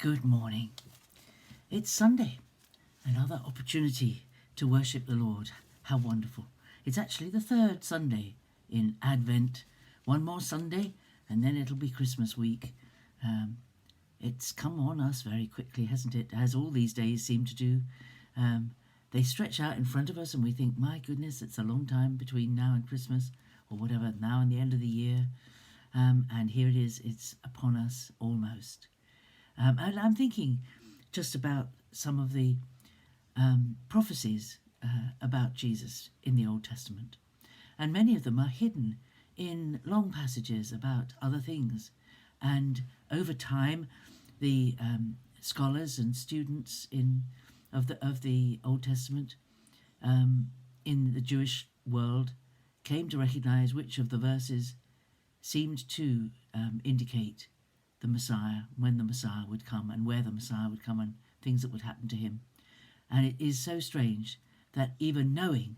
Good morning. It's Sunday, another opportunity to worship the Lord. How wonderful. It's actually the third Sunday in Advent. One more Sunday and then it'll be Christmas week. It's come on us very quickly, hasn't it? As all these days seem to do. They stretch out in front of us and we think, my goodness, it's a long time between now and Christmas, or whatever, now and the end of the year. And here it is, it's upon us almost. And I'm thinking just about some of the prophecies about Jesus in the Old Testament. And many of them are hidden in long passages about other things. And over time, the scholars and students of the Old Testament in the Jewish world came to recognize which of the verses seemed to indicate the Messiah, when the Messiah would come and where the Messiah would come and things that would happen to him. And it is so strange that even knowing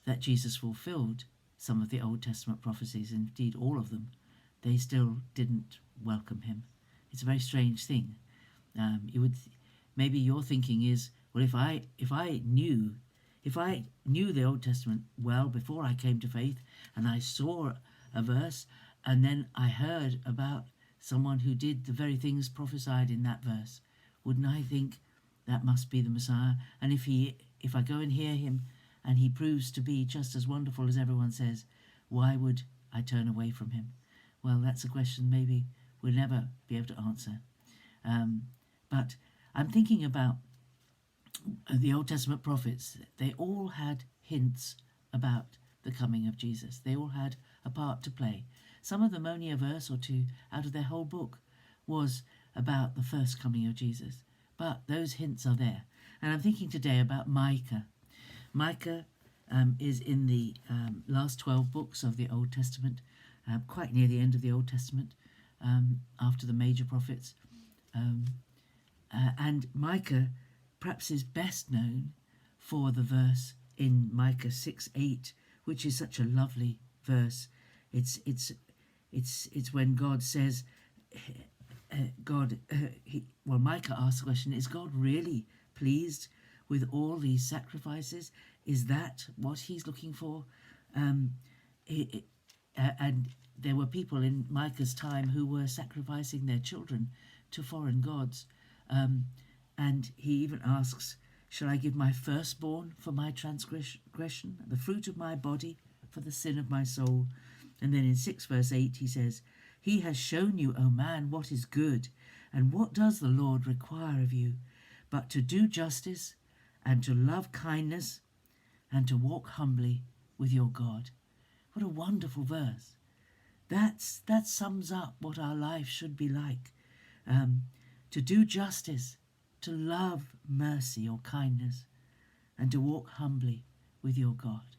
that Jesus fulfilled some of the Old Testament prophecies, indeed all of them, they still didn't welcome him. It's a very strange thing. Maybe your thinking is, well, if I knew the Old Testament well before I came to faith, and I saw a verse, and then I heard about someone who did the very things prophesied in that verse, wouldn't I think that must be the Messiah? And if I go and hear him and he proves to be just as wonderful as everyone says, why would I turn away from him? Well, that's a question maybe we'll never be able to answer. But I'm thinking about the Old Testament prophets. They all had hints about the coming of Jesus. They all had a part to play. Some of them only a verse or two out of their whole book was about the first coming of Jesus. But those hints are there. And I'm thinking today about Micah. Micah is in the last 12 books of the Old Testament, quite near the end of the Old Testament, after the major prophets. And Micah perhaps is best known for the verse in Micah 6:8, which is such a lovely verse. It's when God says, Micah asks the question, is God really pleased with all these sacrifices? Is that what he's looking for? And there were people in Micah's time who were sacrificing their children to foreign gods. And he even asks, shall I give my firstborn for my transgression, the fruit of my body for the sin of my soul? And then in 6 verse 8 he says, he has shown you, O man, what is good, and what does the Lord require of you, but to do justice and to love kindness and to walk humbly with your God. What a wonderful verse. That sums up what our life should be like. To do justice, to love mercy or kindness, and to walk humbly with your God.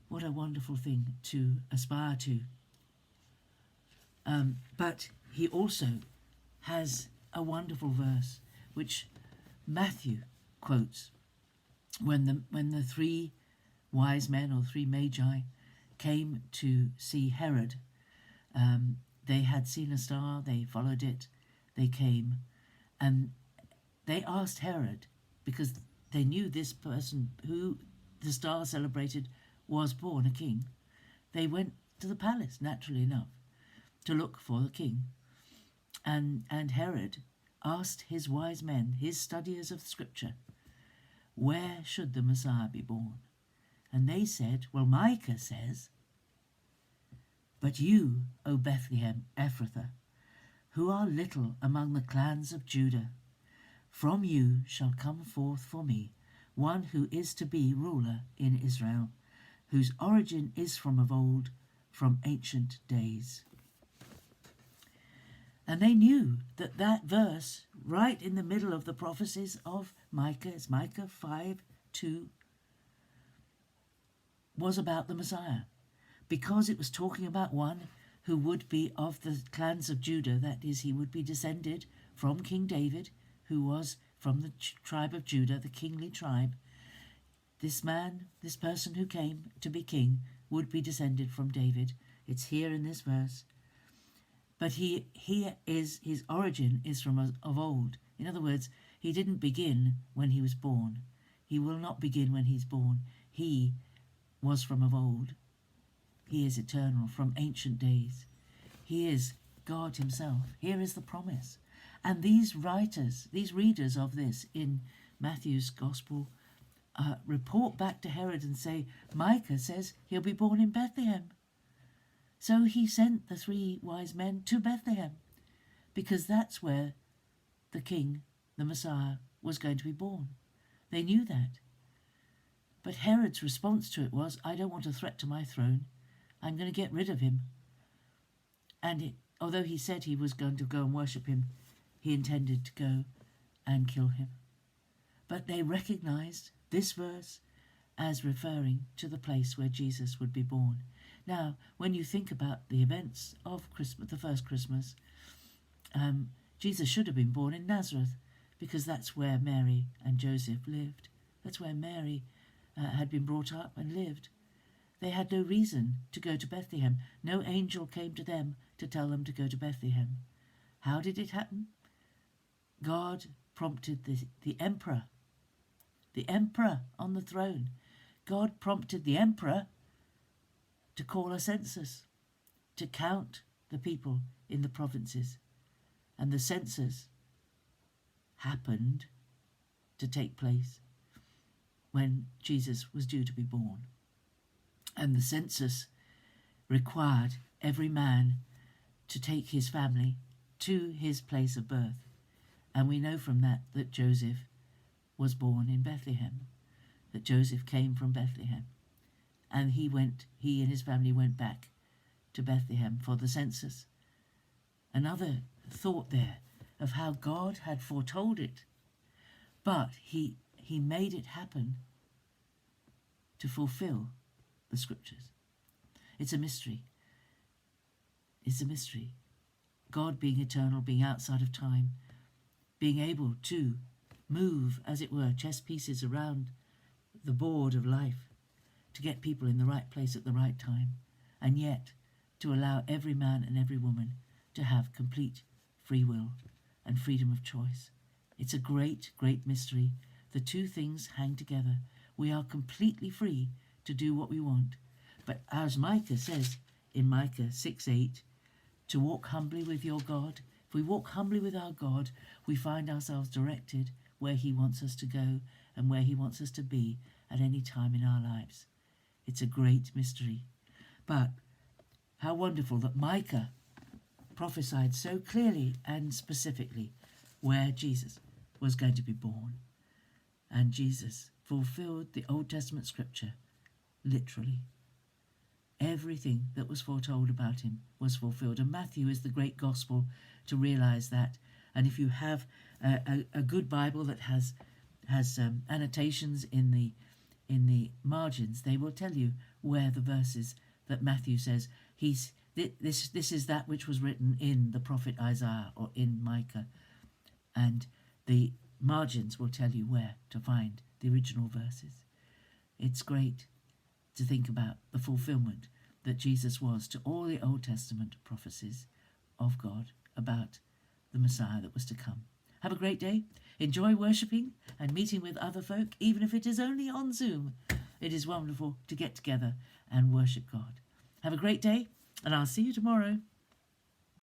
What a wonderful thing to aspire to. But he also has a wonderful verse which Matthew quotes when the 3 wise men or 3 magi came to see Herod. They had seen a star, they followed it, they came, and they asked Herod, because they knew this person who the star celebrated was born a king. They went to the palace, naturally enough, to look for the king. And Herod asked his wise men, his studiers of Scripture, where should the Messiah be born? And they said, well, Micah says, but you, O Bethlehem Ephrathah, who are little among the clans of Judah, from you shall come forth for me one who is to be ruler in Israel, whose origin is from of old, from ancient days. And they knew that verse, right in the middle of the prophecies of Micah, it's Micah 5:2, was about the Messiah, because it was talking about one who would be of the clans of Judah, that is, he would be descended from King David, who was from the tribe of Judah, the kingly tribe. This person who came to be king, would be descended from David. It's here in this verse. But his origin is from of old. In other words, he didn't begin when he was born. He will not begin when he's born. He was from of old. He is eternal, from ancient days. He is God himself. Here is the promise. And these writers, these readers of this in Matthew's Gospel, report back to Herod and say, Micah says he'll be born in Bethlehem. So he sent the 3 wise men to Bethlehem, because that's where the king, the Messiah, was going to be born. They knew that. But Herod's response to it was, I don't want a threat to my throne. I'm going to get rid of him. And although he said he was going to go and worship him, he intended to go and kill him. But they recognized this verse as referring to the place where Jesus would be born. Now, when you think about the events of Christmas, the first Christmas, Jesus should have been born in Nazareth, because that's where Mary and Joseph lived. That's where Mary had been brought up and lived. They had no reason to go to Bethlehem. No angel came to them to tell them to go to Bethlehem. How did it happen? God prompted the emperor on the throne. God prompted the emperor to call a census, to count the people in the provinces. And the census happened to take place when Jesus was due to be born. And the census required every man to take his family to his place of birth. And we know from that Joseph was born in Bethlehem, that Joseph came from Bethlehem. And he and his family went back to Bethlehem for the census. Another thought there of how God had foretold it, but he made it happen to fulfill the scriptures. It's a mystery. It's a mystery. God being eternal, being outside of time, being able to move, as it were, chess pieces around the board of life, to get people in the right place at the right time, and yet to allow every man and every woman to have complete free will and freedom of choice. It's a great, great mystery. The two things hang together. We are completely free to do what we want. But as Micah says in Micah 6:8, to walk humbly with your God. If we walk humbly with our God, we find ourselves directed where he wants us to go and where he wants us to be at any time in our lives. It's a great mystery. But how wonderful that Micah prophesied so clearly and specifically where Jesus was going to be born. And Jesus fulfilled the Old Testament scripture literally. Everything that was foretold about him was fulfilled. And Matthew is the great gospel to realize that. And if you have a good Bible that has annotations in the margins, they will tell you where the verses that Matthew says this is that which was written in the prophet Isaiah or in Micah, and the margins will tell you where to find the original verses. It's great to think about the fulfillment that Jesus was to all the Old Testament prophecies of God about the Messiah that was to come. Have a great day. Enjoy worshipping and meeting with other folk, even if it is only on Zoom. It is wonderful to get together and worship God. Have a great day, and I'll see you tomorrow.